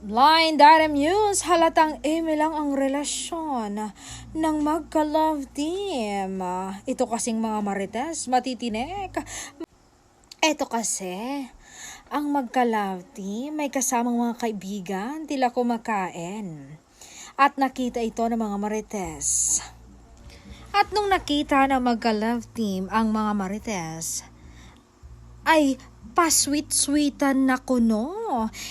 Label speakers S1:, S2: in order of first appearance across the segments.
S1: Blind Item News, halatang eme lang ang relasyon ng magka-love team. Ito kasing mga marites, matitinik. Ito kasi, ang magka-love team may kasamang mga kaibigan, tila kumakain. At nakita ito ng mga marites. At nung nakita ng magka-love team ang mga marites, ay pa-sweet-sweetan na kuno.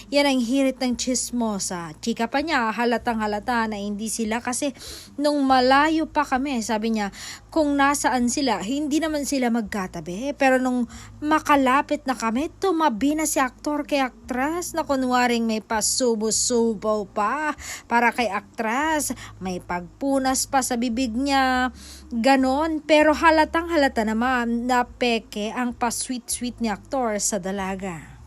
S1: Yan ang hirit ng chismosa. Chika pa niya, halatang halata na hindi sila kasi nung malayo pa kami, sabi niya, kung nasaan sila, hindi naman sila magkatabi. Pero nung makalapit na kami, tumabi na si aktor kay aktras na kunwaring may pasubo-subo pa para kay aktras. May pagpunas pa sa bibig niya. Ganon. Pero halatang halata naman na peke ang pa-sweet-sweet ni aktor sa dalaga.